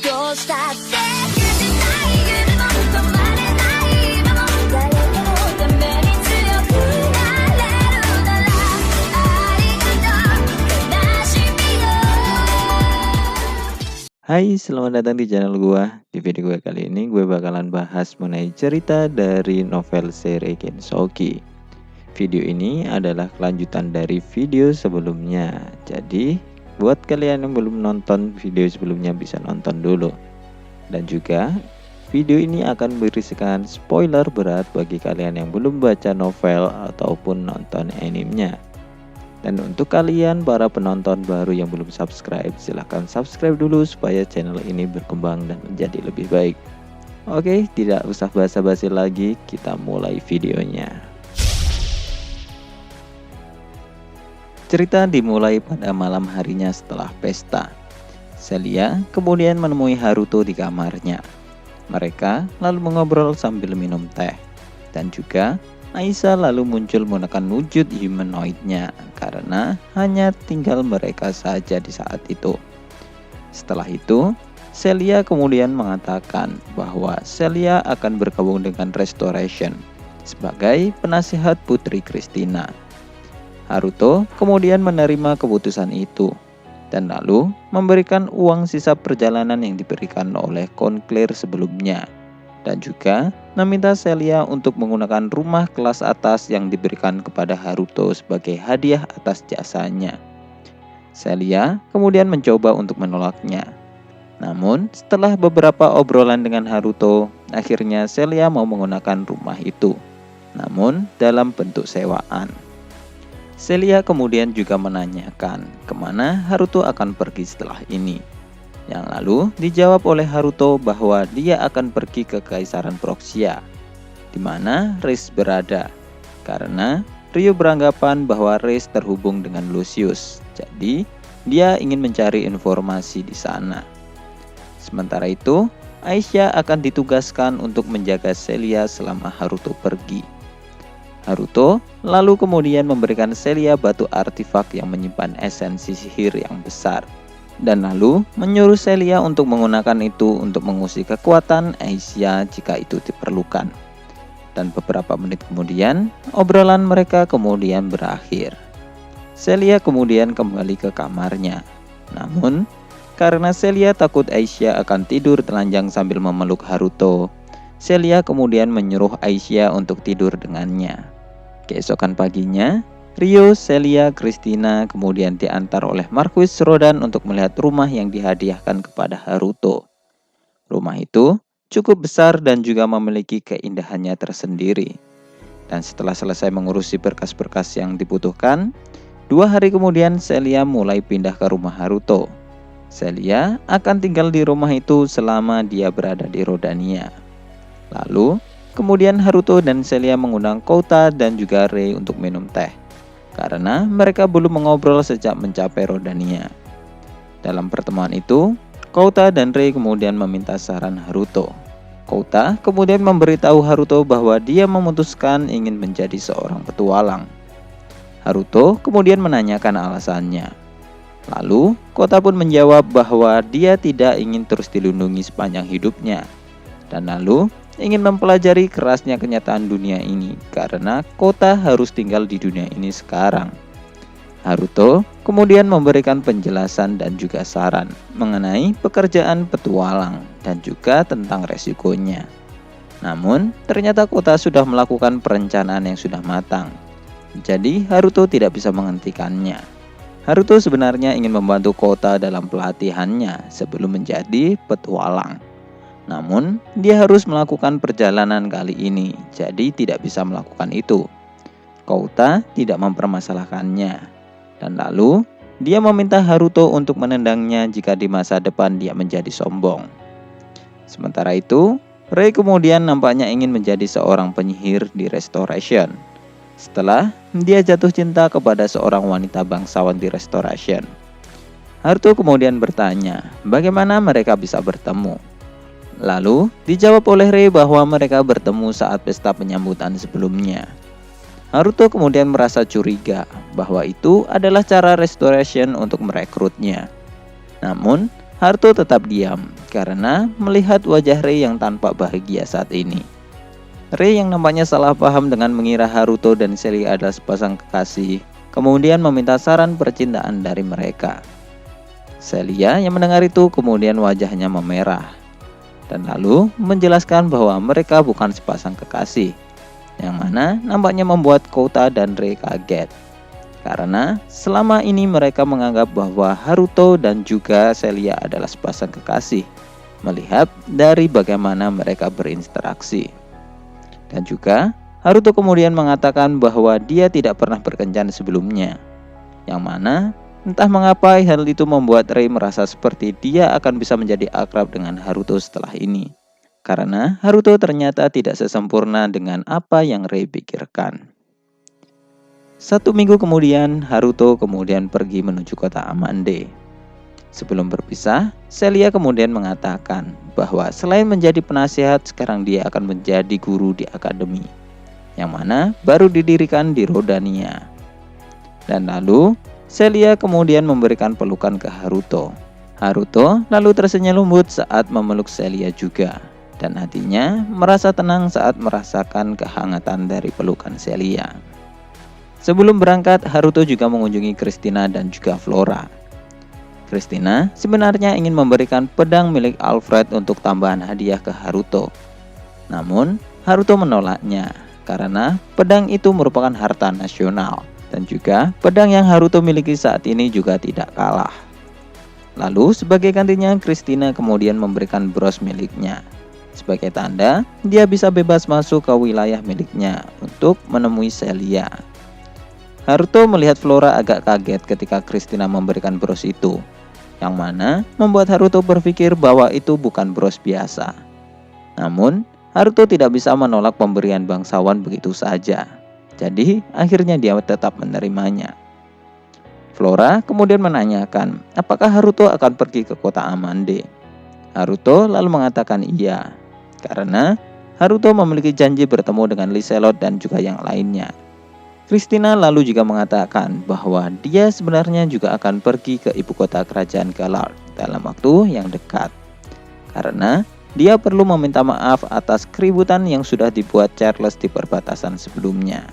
どうしたって許せない夢も止まれない今も誰かのために強くなれるならありがとう悲しみよ。 Hai, selamat datang di channel gua. Di video gue kali ini gue bakalan bahas mengenai cerita dari novel seri Kensoki. Video ini adalah kelanjutan dari video sebelumnya. Jadi, buat kalian yang belum nonton video sebelumnya bisa nonton dulu. Dan juga video ini akan berisikan spoiler berat bagi kalian yang belum baca novel ataupun nonton animenya. Dan untuk kalian para penonton baru yang belum subscribe, silahkan subscribe dulu supaya channel ini berkembang dan menjadi lebih baik. Oke, tidak usah basa-basi lagi, kita mulai videonya. Cerita dimulai pada malam harinya setelah pesta. Celia kemudian menemui Haruto di kamarnya. Mereka lalu mengobrol sambil minum teh. Dan juga Aisyah lalu muncul menggunakan wujud humanoidnya karena hanya tinggal mereka saja di saat itu. Setelah itu, Celia kemudian mengatakan bahwa Celia akan bergabung dengan Restoration sebagai penasihat Putri Christina. Haruto kemudian menerima keputusan itu dan lalu memberikan uang sisa perjalanan yang diberikan oleh Conclair sebelumnya. Dan juga meminta Celia untuk menggunakan rumah kelas atas yang diberikan kepada Haruto sebagai hadiah atas jasanya. Celia kemudian mencoba untuk menolaknya. Namun setelah beberapa obrolan dengan Haruto, akhirnya Celia mau menggunakan rumah itu, namun dalam bentuk sewaan. Celia kemudian juga menanyakan kemana Haruto akan pergi setelah ini. Yang lalu dijawab oleh Haruto bahwa dia akan pergi ke Kaisaran Proxia, di mana Riz berada. Karena Ryo beranggapan bahwa Riz terhubung dengan Lucius, jadi dia ingin mencari informasi di sana. Sementara itu, Aisyah akan ditugaskan untuk menjaga Celia selama Haruto pergi. Haruto lalu kemudian memberikan Celia batu artefak yang menyimpan esensi sihir yang besar. Dan lalu menyuruh Celia untuk menggunakan itu untuk mengusir kekuatan Aisyah jika itu diperlukan. Dan beberapa menit kemudian, obrolan mereka kemudian berakhir. Celia kemudian kembali ke kamarnya. Namun, karena Celia takut Aisyah akan tidur telanjang sambil memeluk Haruto, Celia kemudian menyuruh Aisyah untuk tidur dengannya. Keesokan paginya, Ryo, Celia, Christina kemudian diantar oleh Marquis Rodan untuk melihat rumah yang dihadiahkan kepada Haruto. Rumah itu cukup besar dan juga memiliki keindahannya tersendiri. Dan setelah selesai mengurusi berkas-berkas yang dibutuhkan, 2 hari kemudian Celia mulai pindah ke rumah Haruto. Celia akan tinggal di rumah itu selama dia berada di Rodania. Lalu, kemudian Haruto dan Celia mengundang Kouta dan juga Rei untuk minum teh, karena mereka belum mengobrol sejak mencapai Rodania. Dalam pertemuan itu, Kouta dan Rei kemudian meminta saran Haruto. Kouta kemudian memberitahu Haruto bahwa dia memutuskan ingin menjadi seorang petualang. Haruto kemudian menanyakan alasannya. Lalu, Kouta pun menjawab bahwa dia tidak ingin terus dilindungi sepanjang hidupnya. Dan lalu, ingin mempelajari kerasnya kenyataan dunia ini karena Kouta harus tinggal di dunia ini sekarang. Haruto kemudian memberikan penjelasan dan juga saran mengenai pekerjaan petualang dan juga tentang resikonya. Namun ternyata Kouta sudah melakukan perencanaan yang sudah matang. Jadi Haruto tidak bisa menghentikannya. Haruto sebenarnya ingin membantu Kouta dalam pelatihannya sebelum menjadi petualang. Namun, dia harus melakukan perjalanan kali ini, jadi tidak bisa melakukan itu. Kouta tidak mempermasalahkannya. Dan lalu, dia meminta Haruto untuk menendangnya jika di masa depan dia menjadi sombong. Sementara itu, Rei kemudian nampaknya ingin menjadi seorang penyihir di Restoration. Setelah dia jatuh cinta kepada seorang wanita bangsawan di Restoration. Haruto kemudian bertanya, bagaimana mereka bisa bertemu? Lalu dijawab oleh Rei bahwa mereka bertemu saat pesta penyambutan sebelumnya. Haruto kemudian merasa curiga bahwa itu adalah cara Restoration untuk merekrutnya. Namun Haruto tetap diam karena melihat wajah Rei yang tampak bahagia saat ini. Rei yang nampaknya salah paham dengan mengira Haruto dan Celia adalah sepasang kekasih, kemudian meminta saran percintaan dari mereka. Celia yang mendengar itu kemudian wajahnya memerah, dan lalu menjelaskan bahwa mereka bukan sepasang kekasih, yang mana nampaknya membuat Kouta dan Rei kaget. Karena selama ini mereka menganggap bahwa Haruto dan juga Celia adalah sepasang kekasih, melihat dari bagaimana mereka berinteraksi. Dan juga Haruto kemudian mengatakan bahwa dia tidak pernah berkencan sebelumnya, yang mana entah mengapa hal itu membuat Rei merasa seperti dia akan bisa menjadi akrab dengan Haruto setelah ini. Karena Haruto ternyata tidak sesempurna dengan apa yang Rei pikirkan. 1 minggu kemudian, Haruto kemudian pergi menuju kota Amande. Sebelum berpisah, Celia kemudian mengatakan bahwa selain menjadi penasihat, sekarang dia akan menjadi guru di akademi, yang mana baru didirikan di Rodania. Dan lalu, Celia kemudian memberikan pelukan ke Haruto. Haruto lalu tersenyum lembut saat memeluk Celia juga, dan hatinya merasa tenang saat merasakan kehangatan dari pelukan Celia. Sebelum berangkat, Haruto juga mengunjungi Christina dan juga Flora. Christina sebenarnya ingin memberikan pedang milik Alfred untuk tambahan hadiah ke Haruto. Namun, Haruto menolaknya karena pedang itu merupakan harta nasional, dan juga pedang yang Haruto miliki saat ini juga tidak kalah. Lalu, sebagai gantinya, Christina kemudian memberikan bros miliknya. Sebagai tanda, dia bisa bebas masuk ke wilayah miliknya untuk menemui Celia. Haruto melihat Flora agak kaget ketika Christina memberikan bros itu, yang mana membuat Haruto berpikir bahwa itu bukan bros biasa. Namun, Haruto tidak bisa menolak pemberian bangsawan begitu saja. Jadi, akhirnya dia tetap menerimanya. Flora kemudian menanyakan, apakah Haruto akan pergi ke kota Amande? Haruto lalu mengatakan iya, karena Haruto memiliki janji bertemu dengan Liselot dan juga yang lainnya. Christina lalu juga mengatakan bahwa dia sebenarnya juga akan pergi ke ibu kota kerajaan Galar dalam waktu yang dekat, karena dia perlu meminta maaf atas keributan yang sudah dibuat Charles di perbatasan sebelumnya.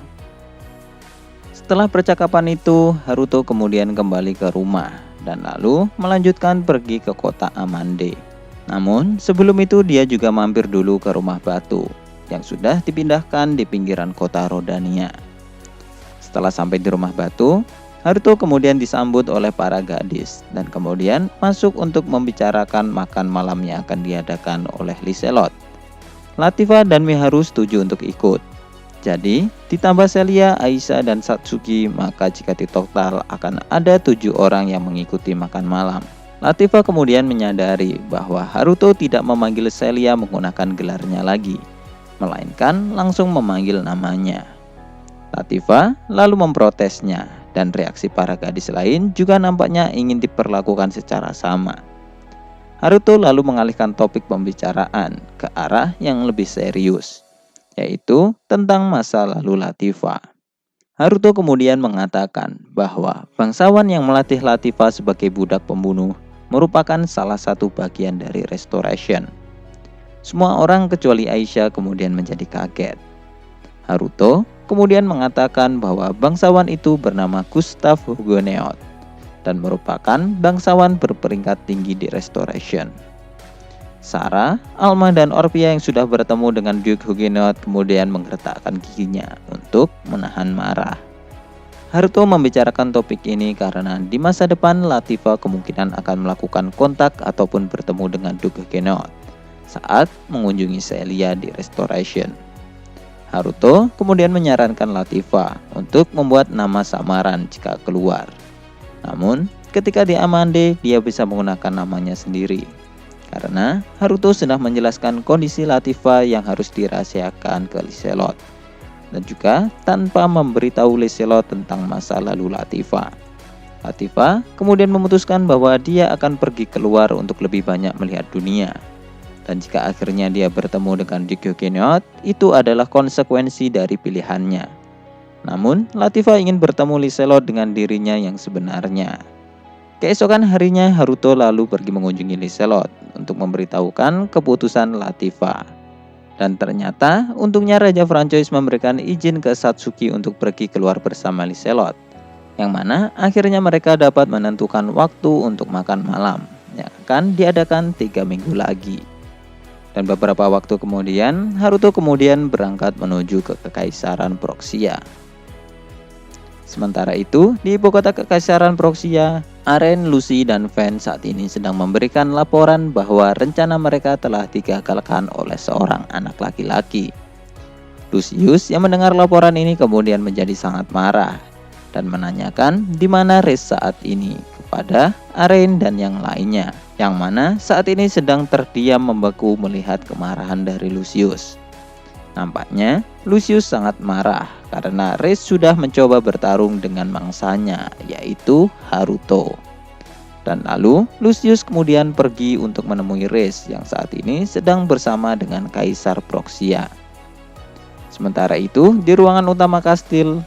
Setelah percakapan itu, Haruto kemudian kembali ke rumah dan lalu melanjutkan pergi ke kota Amande. Namun sebelum itu dia juga mampir dulu ke rumah batu yang sudah dipindahkan di pinggiran kota Rodania. Setelah sampai di rumah batu, Haruto kemudian disambut oleh para gadis dan kemudian masuk untuk membicarakan makan malam yang akan diadakan oleh Liselot. Latifa dan Miharu setuju untuk ikut. Jadi, ditambah Celia, Aisyah, dan Satsuki, maka jika ditotal akan ada 7 orang yang mengikuti makan malam. Latifa kemudian menyadari bahwa Haruto tidak memanggil Celia menggunakan gelarnya lagi, melainkan langsung memanggil namanya. Latifa lalu memprotesnya, dan reaksi para gadis lain juga nampaknya ingin diperlakukan secara sama. Haruto lalu mengalihkan topik pembicaraan ke arah yang lebih serius, yaitu tentang masa lalu Latifa. Haruto kemudian mengatakan bahwa bangsawan yang melatih Latifa sebagai budak pembunuh merupakan salah satu bagian dari restoration. Semua orang kecuali Aisyah kemudian menjadi kaget. Haruto kemudian mengatakan bahwa bangsawan itu bernama Gustav Huguenot dan merupakan bangsawan berperingkat tinggi di Restoration. Sarah, Alma, dan Orpia yang sudah bertemu dengan Duke Huguenot kemudian menggertakkan giginya untuk menahan marah. Haruto membicarakan topik ini karena di masa depan Latifa kemungkinan akan melakukan kontak ataupun bertemu dengan Duke Huguenot saat mengunjungi Celia di Restoration. Haruto kemudian menyarankan Latifa untuk membuat nama samaran jika keluar. Namun, ketika di Amande, dia bisa menggunakan namanya sendiri. Karena Haruto sedang menjelaskan kondisi Latifa yang harus dirahasiakan ke Liselot. Dan juga tanpa memberitahu Liselot tentang masa lalu Latifa. Latifa kemudian memutuskan bahwa dia akan pergi keluar untuk lebih banyak melihat dunia. Dan jika akhirnya dia bertemu dengan Duke Huguenot, itu adalah konsekuensi dari pilihannya. Namun, Latifa ingin bertemu Liselot dengan dirinya yang sebenarnya. Keesokan harinya Haruto lalu pergi mengunjungi Lancelot untuk memberitahukan keputusan Latifah. Dan ternyata untungnya Raja Francois memberikan izin ke Satsuki untuk pergi keluar bersama Lancelot, yang mana akhirnya mereka dapat menentukan waktu untuk makan malam yang akan diadakan 3 minggu lagi. Dan beberapa waktu kemudian Haruto kemudian berangkat menuju ke Kekaisaran Proxia. Sementara itu, di ibu kota Kekaisaran Proxia, Aren, Lucy, dan Van saat ini sedang memberikan laporan bahwa rencana mereka telah digagalkan oleh seorang anak laki-laki. Lucius yang mendengar laporan ini kemudian menjadi sangat marah dan menanyakan di mana Reis saat ini kepada Aren dan yang lainnya, yang mana saat ini sedang terdiam membeku melihat kemarahan dari Lucius. Nampaknya Lucius sangat marah karena Reis sudah mencoba bertarung dengan mangsanya, yaitu Haruto. Dan lalu Lucius kemudian pergi untuk menemui Reis yang saat ini sedang bersama dengan Kaisar Proxia. Sementara itu, di ruangan utama kastil,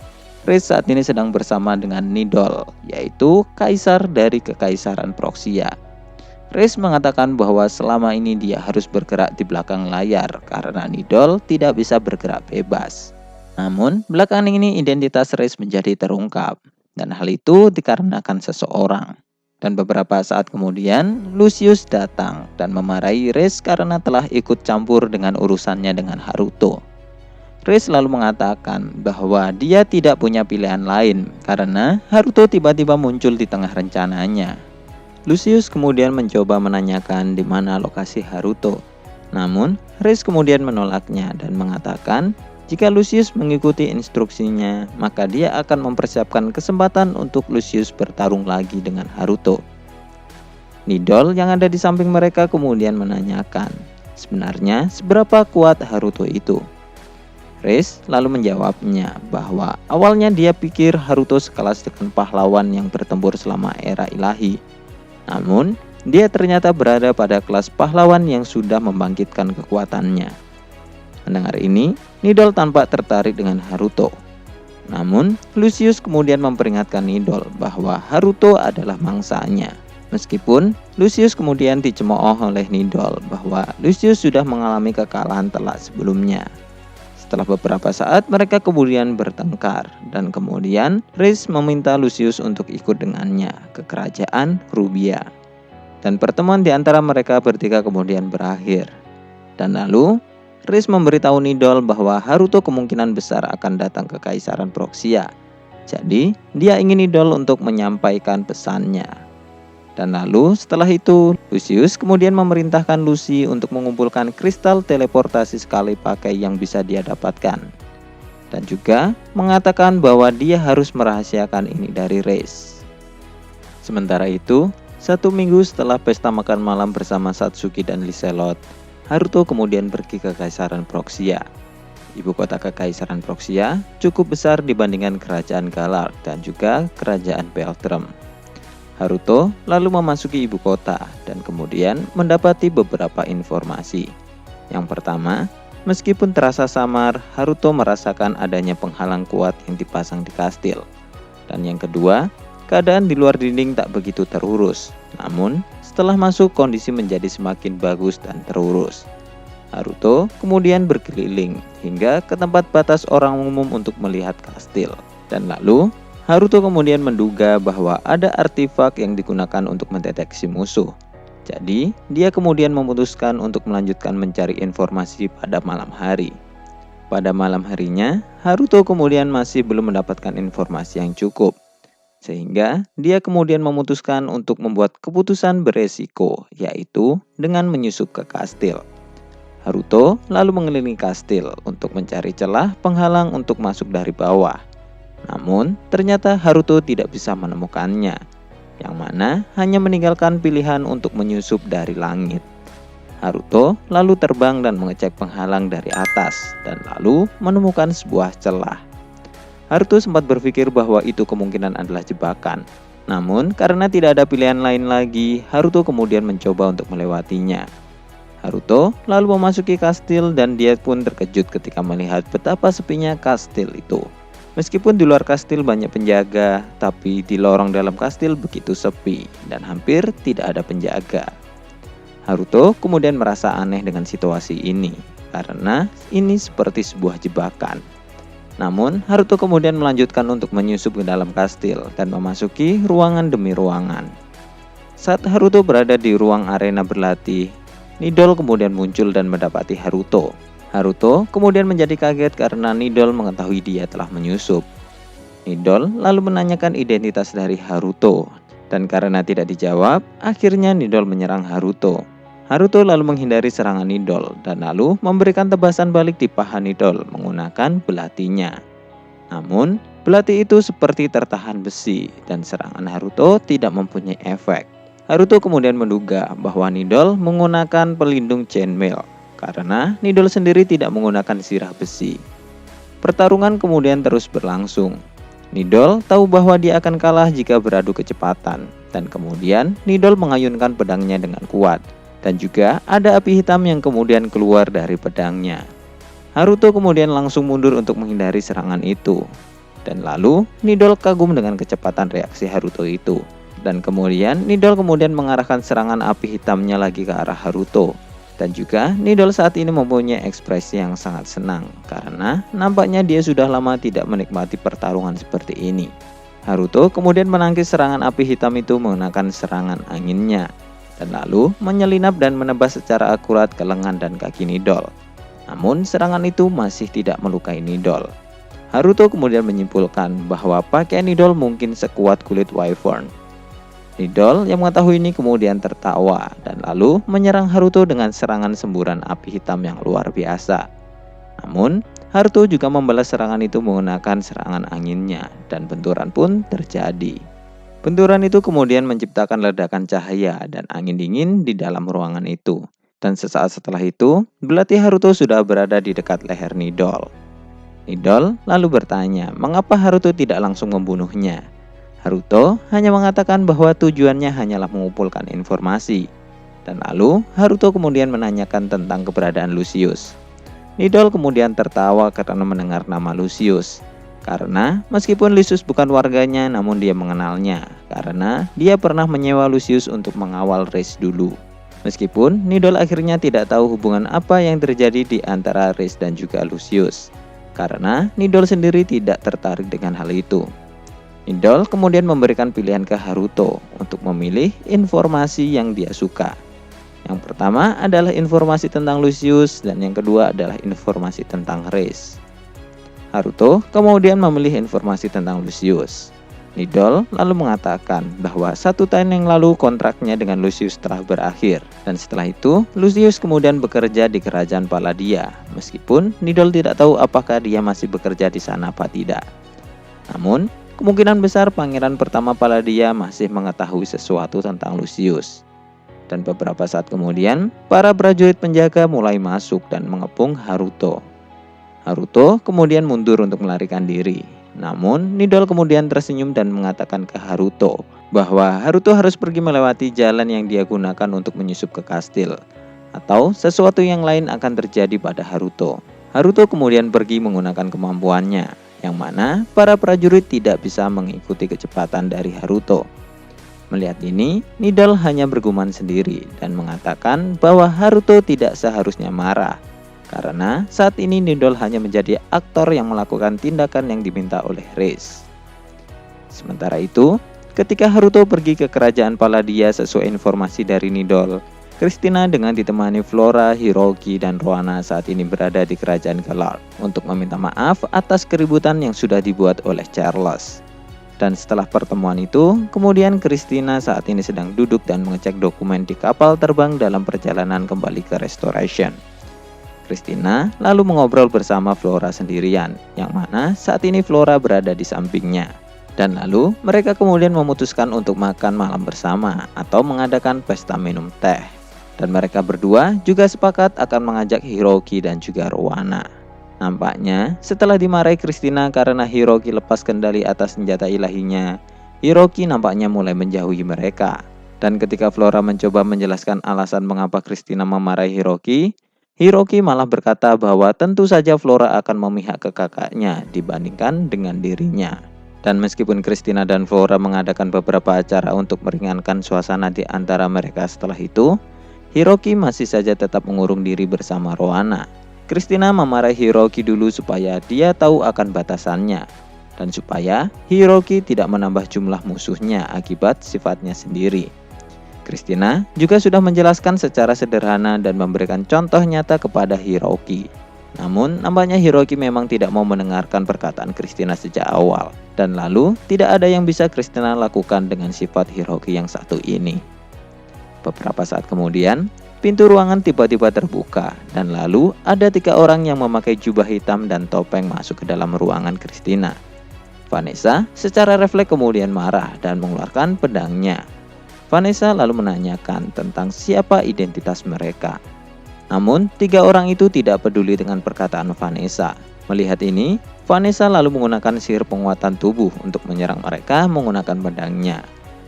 Reis saat ini sedang bersama dengan Nidol, yaitu Kaisar dari Kekaisaran Proxia. Reis mengatakan bahwa selama ini dia harus bergerak di belakang layar karena Nidol tidak bisa bergerak bebas. Namun, belakangan ini identitas Reis menjadi terungkap, dan hal itu dikarenakan seseorang. Dan beberapa saat kemudian, Lucius datang dan memarahi Reis karena telah ikut campur dengan urusannya dengan Haruto. Reis lalu mengatakan bahwa dia tidak punya pilihan lain karena Haruto tiba-tiba muncul di tengah rencananya. Lucius kemudian mencoba menanyakan di mana lokasi Haruto. Namun, Reis kemudian menolaknya dan mengatakan jika Lucius mengikuti instruksinya, maka dia akan mempersiapkan kesempatan untuk Lucius bertarung lagi dengan Haruto. Nidol yang ada di samping mereka kemudian menanyakan, sebenarnya seberapa kuat Haruto itu? Reis lalu menjawabnya bahwa awalnya dia pikir Haruto sekelas dengan pahlawan yang bertempur selama era ilahi. Namun, dia ternyata berada pada kelas pahlawan yang sudah membangkitkan kekuatannya. Mendengar ini, Nidol tampak tertarik dengan Haruto. Namun, Lucius kemudian memperingatkan Nidol bahwa Haruto adalah mangsanya. Meskipun Lucius kemudian dicemooh oleh Nidol bahwa Lucius sudah mengalami kekalahan telak sebelumnya. Setelah beberapa saat mereka kemudian bertengkar dan kemudian Reis meminta Lucius untuk ikut dengannya ke kerajaan Rubia. Dan pertemuan di antara mereka bertiga kemudian berakhir. Dan lalu Reis memberitahu Nidol bahwa Haruto kemungkinan besar akan datang ke Kaisaran Proxia. Jadi dia ingin Nidol untuk menyampaikan pesannya. Dan lalu setelah itu Lucius kemudian memerintahkan Lucy untuk mengumpulkan kristal teleportasi sekali pakai yang bisa dia dapatkan. Dan juga mengatakan bahwa dia harus merahasiakan ini dari Reis. Sementara itu, 1 minggu setelah pesta makan malam bersama Satsuki dan Lancelot, Haruto kemudian pergi ke Kekaisaran Proxia. Ibu kota Kekaisaran Proxia cukup besar dibandingkan kerajaan Galar dan juga kerajaan Beltrum. Haruto lalu memasuki ibu kota dan kemudian mendapati beberapa informasi. Yang pertama, meskipun terasa samar, Haruto merasakan adanya penghalang kuat yang dipasang di kastil. Dan yang kedua, keadaan di luar dinding tak begitu terurus. Namun, setelah masuk kondisi menjadi semakin bagus dan terurus. Haruto kemudian berkeliling hingga ke tempat batas orang umum untuk melihat kastil. Dan lalu, Haruto kemudian menduga bahwa ada artefak yang digunakan untuk mendeteksi musuh. Jadi, dia kemudian memutuskan untuk melanjutkan mencari informasi pada malam hari. Pada malam harinya, Haruto kemudian masih belum mendapatkan informasi yang cukup. Sehingga, dia kemudian memutuskan untuk membuat keputusan beresiko, yaitu dengan menyusup ke kastil. Haruto lalu mengelilingi kastil untuk mencari celah penghalang untuk masuk dari bawah. Namun, ternyata Haruto tidak bisa menemukannya, yang mana hanya meninggalkan pilihan untuk menyusup dari langit. Haruto lalu terbang dan mengecek penghalang dari atas, dan lalu menemukan sebuah celah. Haruto sempat berpikir bahwa itu kemungkinan adalah jebakan. Namun, karena tidak ada pilihan lain lagi, Haruto kemudian mencoba untuk melewatinya. Haruto lalu memasuki kastil dan dia pun terkejut ketika melihat betapa sepinya kastil itu. Meskipun di luar kastil banyak penjaga, tapi di lorong dalam kastil begitu sepi dan hampir tidak ada penjaga. Haruto kemudian merasa aneh dengan situasi ini, karena ini seperti sebuah jebakan. Namun, Haruto kemudian melanjutkan untuk menyusup ke dalam kastil dan memasuki ruangan demi ruangan. Saat Haruto berada di ruang arena berlatih, Nidol kemudian muncul dan mendapati Haruto. Haruto kemudian menjadi kaget karena Nidol mengetahui dia telah menyusup. Nidol lalu menanyakan identitas dari Haruto, dan karena tidak dijawab, akhirnya Nidol menyerang Haruto. Haruto lalu menghindari serangan Nidol dan lalu memberikan tebasan balik di paha Nidol menggunakan belatinya. Namun, belati itu seperti tertahan besi dan serangan Haruto tidak mempunyai efek. Haruto kemudian menduga bahwa Nidol menggunakan pelindung chainmail karena Nidol sendiri tidak menggunakan sirah besi. Pertarungan kemudian terus berlangsung. Nidol tahu bahwa dia akan kalah jika beradu kecepatan, dan kemudian Nidol mengayunkan pedangnya dengan kuat. Dan juga ada api hitam yang kemudian keluar dari pedangnya. Haruto kemudian langsung mundur untuk menghindari serangan itu. Dan lalu Nidol kagum dengan kecepatan reaksi Haruto itu. Dan kemudian Nidol kemudian mengarahkan serangan api hitamnya lagi ke arah Haruto. Dan juga Nidol saat ini mempunyai ekspresi yang sangat senang, karena nampaknya dia sudah lama tidak menikmati pertarungan seperti ini. Haruto kemudian menangkis serangan api hitam itu menggunakan serangan anginnya, dan lalu menyelinap dan menebas secara akurat ke lengan dan kaki Nidol. Namun serangan itu masih tidak melukai Nidol. Haruto kemudian menyimpulkan bahwa pakaian Nidol mungkin sekuat kulit wyvern. Nidol yang mengetahui ini kemudian tertawa dan lalu menyerang Haruto dengan serangan semburan api hitam yang luar biasa. Namun Haruto juga membalas serangan itu menggunakan serangan anginnya dan benturan pun terjadi. Benturan itu kemudian menciptakan ledakan cahaya dan angin dingin di dalam ruangan itu. Dan sesaat setelah itu, belati Haruto sudah berada di dekat leher Nidol. Nidol lalu bertanya, mengapa Haruto tidak langsung membunuhnya? Haruto hanya mengatakan bahwa tujuannya hanyalah mengumpulkan informasi. Dan lalu, Haruto kemudian menanyakan tentang keberadaan Lucius. Nidol kemudian tertawa karena mendengar nama Lucius. Karena meskipun Lucius bukan warganya, namun dia mengenalnya karena dia pernah menyewa Lucius untuk mengawal Reis dulu. Meskipun Nidol akhirnya tidak tahu hubungan apa yang terjadi di antara Reis dan juga Lucius, karena Nidol sendiri tidak tertarik dengan hal itu. Nidol kemudian memberikan pilihan ke Haruto untuk memilih informasi yang dia suka. Yang pertama adalah informasi tentang Lucius dan yang kedua adalah informasi tentang Reis. Haruto kemudian memilih informasi tentang Lucius. Nidol lalu mengatakan bahwa 1 tahun yang lalu kontraknya dengan Lucius telah berakhir. Dan setelah itu, Lucius kemudian bekerja di kerajaan Palladia. Meskipun Nidol tidak tahu apakah dia masih bekerja di sana apa tidak. Namun, kemungkinan besar pangeran pertama Palladia masih mengetahui sesuatu tentang Lucius. Dan beberapa saat kemudian, para prajurit penjaga mulai masuk dan mengepung Haruto. Haruto kemudian mundur untuk melarikan diri. Namun, Nidol kemudian tersenyum dan mengatakan ke Haruto bahwa Haruto harus pergi melewati jalan yang dia gunakan untuk menyusup ke kastil, atau sesuatu yang lain akan terjadi pada Haruto. Haruto kemudian pergi menggunakan kemampuannya, yang mana para prajurit tidak bisa mengikuti kecepatan dari Haruto. Melihat ini, Nidol hanya bergumam sendiri dan mengatakan bahwa Haruto tidak seharusnya marah. Karena saat ini Nidol hanya menjadi aktor yang melakukan tindakan yang diminta oleh Reis. Sementara itu, ketika Haruto pergi ke kerajaan Palladia sesuai informasi dari Nidol, Christina dengan ditemani Flora, Hiroki, dan Roana saat ini berada di kerajaan Galar untuk meminta maaf atas keributan yang sudah dibuat oleh Charles. Dan setelah pertemuan itu, kemudian Christina saat ini sedang duduk dan mengecek dokumen di kapal terbang dalam perjalanan kembali ke Restoration. Christina lalu mengobrol bersama Flora sendirian, yang mana saat ini Flora berada di sampingnya. Dan lalu mereka kemudian memutuskan untuk makan malam bersama atau mengadakan pesta minum teh. Dan mereka berdua juga sepakat akan mengajak Hiroki dan juga Roana. Nampaknya setelah dimarahi Christina karena Hiroki lepas kendali atas senjata ilahinya, Hiroki nampaknya mulai menjauhi mereka. Dan ketika Flora mencoba menjelaskan alasan mengapa Christina memarahi Hiroki, Hiroki malah berkata bahwa tentu saja Flora akan memihak ke kakaknya dibandingkan dengan dirinya. Dan meskipun Christina dan Flora mengadakan beberapa acara untuk meringankan suasana di antara mereka setelah itu, Hiroki masih saja tetap mengurung diri bersama Rohana. Christina memarahi Hiroki dulu supaya dia tahu akan batasannya, dan supaya Hiroki tidak menambah jumlah musuhnya akibat sifatnya sendiri. Christina juga sudah menjelaskan secara sederhana dan memberikan contoh nyata kepada Hiroki. Namun, nampaknya Hiroki memang tidak mau mendengarkan perkataan Christina sejak awal. Dan lalu, tidak ada yang bisa Christina lakukan dengan sifat Hiroki yang satu ini. Beberapa saat kemudian, pintu ruangan tiba-tiba terbuka. Dan lalu, ada 3 orang yang memakai jubah hitam dan topeng masuk ke dalam ruangan Christina. Vanessa secara refleks kemudian marah dan mengeluarkan pedangnya. Vanessa lalu menanyakan tentang siapa identitas mereka. Namun, 3 orang itu tidak peduli dengan perkataan Vanessa. Melihat ini, Vanessa lalu menggunakan sihir penguatan tubuh untuk menyerang mereka menggunakan pedangnya.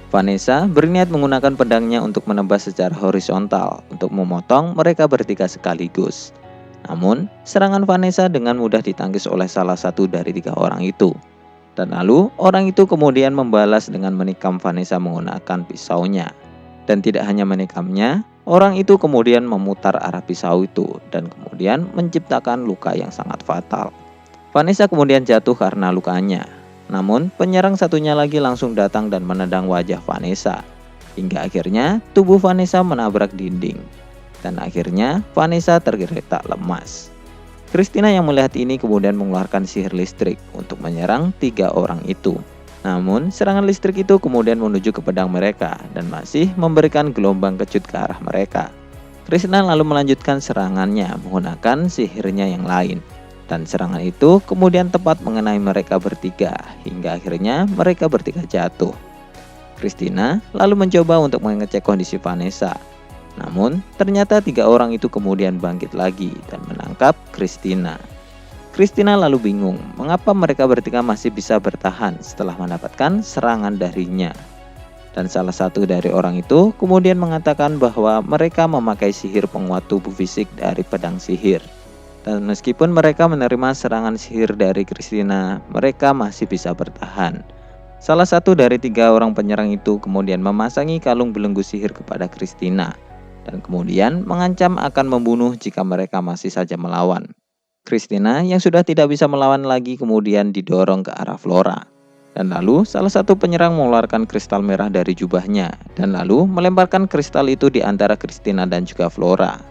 Vanessa berniat menggunakan pedangnya untuk menebas secara horizontal untuk memotong mereka bertiga sekaligus. Namun, serangan Vanessa dengan mudah ditangkis oleh salah satu dari 3 orang itu. Dan lalu orang itu kemudian membalas dengan menikam Vanessa menggunakan pisaunya. Dan tidak hanya menikamnya, orang itu kemudian memutar arah pisau itu dan kemudian menciptakan luka yang sangat fatal. Vanessa kemudian jatuh karena lukanya. Namun penyerang satunya lagi langsung datang dan menendang wajah Vanessa. Hingga akhirnya tubuh Vanessa menabrak dinding. Dan akhirnya Vanessa tergeletak lemas. Christina yang melihat ini kemudian mengeluarkan sihir listrik untuk menyerang 3 orang itu. Namun, serangan listrik itu kemudian menuju ke pedang mereka dan masih memberikan gelombang kecut ke arah mereka. Christina lalu melanjutkan serangannya menggunakan sihirnya yang lain. Dan serangan itu kemudian tepat mengenai mereka bertiga hingga akhirnya mereka bertiga jatuh. Christina lalu mencoba untuk mengecek kondisi Vanessa. Namun, ternyata 3 orang itu kemudian bangkit lagi dan menangkap Christina. Christina lalu bingung mengapa mereka bertiga masih bisa bertahan setelah mendapatkan serangan darinya. Dan salah satu dari orang itu kemudian mengatakan bahwa mereka memakai sihir penguat tubuh fisik dari pedang sihir. Dan meskipun mereka menerima serangan sihir dari Christina, mereka masih bisa bertahan. Salah satu dari 3 orang penyerang itu kemudian memasangi kalung belenggu sihir kepada Christina. Dan kemudian mengancam akan membunuh jika mereka masih saja melawan. Christina yang sudah tidak bisa melawan lagi kemudian didorong ke arah Flora. Dan lalu salah satu penyerang mengeluarkan kristal merah dari jubahnya dan lalu melemparkan kristal itu di antara Christina dan juga Flora.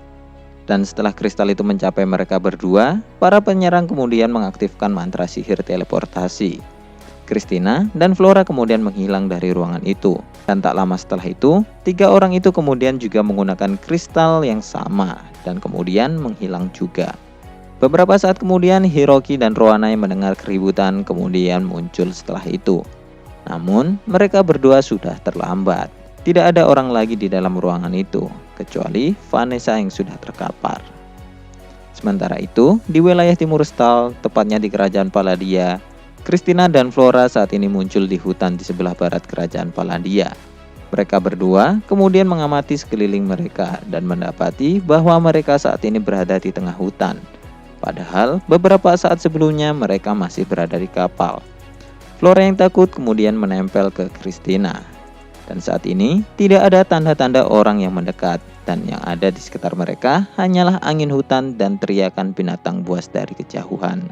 Dan setelah kristal itu mencapai mereka berdua, para penyerang kemudian mengaktifkan mantra sihir teleportasi. Christina dan Flora kemudian menghilang dari ruangan itu. Dan tak lama setelah itu, 3 orang itu kemudian juga menggunakan kristal yang sama dan kemudian menghilang juga. Beberapa saat kemudian Hiroki dan Rohana yang mendengar keributan kemudian muncul setelah itu. Namun mereka berdua sudah terlambat. Tidak ada orang lagi di dalam ruangan itu, kecuali Vanessa yang sudah terkapar. Sementara itu, di wilayah timur Stal, tepatnya di kerajaan Palladia, Christina dan Flora saat ini muncul di hutan di sebelah barat kerajaan Palladia. Mereka berdua kemudian mengamati sekeliling mereka dan mendapati bahwa mereka saat ini berada di tengah hutan. Padahal beberapa saat sebelumnya mereka masih berada di kapal. Flora yang takut kemudian menempel ke Christina. Dan saat ini tidak ada tanda-tanda orang yang mendekat dan yang ada di sekitar mereka hanyalah angin hutan dan teriakan binatang buas dari kejauhan.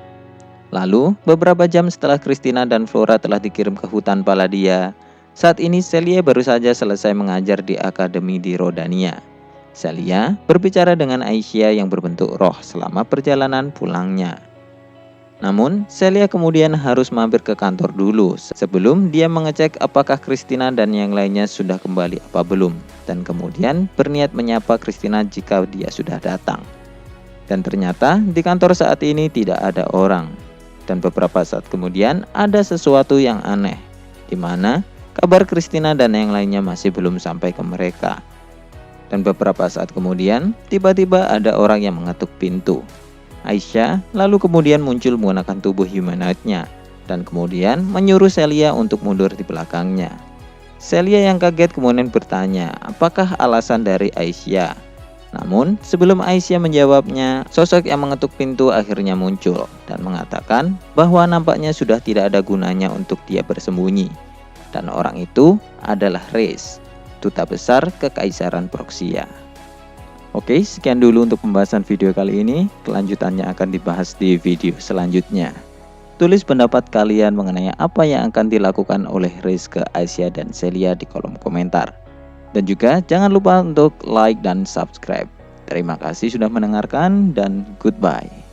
Lalu, beberapa jam setelah Christina dan Flora telah dikirim ke hutan Palladia, saat ini Celia baru saja selesai mengajar di akademi di Rodania. Celia berbicara dengan Aisyah yang berbentuk roh selama perjalanan pulangnya. Namun, Celia kemudian harus mampir ke kantor dulu sebelum dia mengecek apakah Christina dan yang lainnya sudah kembali apa belum. Dan kemudian berniat menyapa Christina jika dia sudah datang. Dan ternyata di kantor saat ini tidak ada orang. Dan beberapa saat kemudian ada sesuatu yang aneh, di mana kabar Christina dan yang lainnya masih belum sampai ke mereka. Dan beberapa saat kemudian, tiba-tiba ada orang yang mengetuk pintu. Aisyah lalu kemudian muncul menggunakan tubuh humanoid-nya, dan kemudian menyuruh Celia untuk mundur di belakangnya. Celia yang kaget kemudian bertanya, apakah alasan dari Aisyah? Namun, sebelum Aisyah menjawabnya, sosok yang mengetuk pintu akhirnya muncul dan mengatakan bahwa nampaknya sudah tidak ada gunanya untuk dia bersembunyi. Dan orang itu adalah Reis, duta besar Kekaisaran Proksia. Oke, sekian dulu untuk pembahasan video kali ini. Kelanjutannya akan dibahas di video selanjutnya. Tulis pendapat kalian mengenai apa yang akan dilakukan oleh Reis ke Aisyah dan Celia di kolom komentar. Dan juga jangan lupa untuk like dan subscribe. Terima kasih sudah mendengarkan dan goodbye.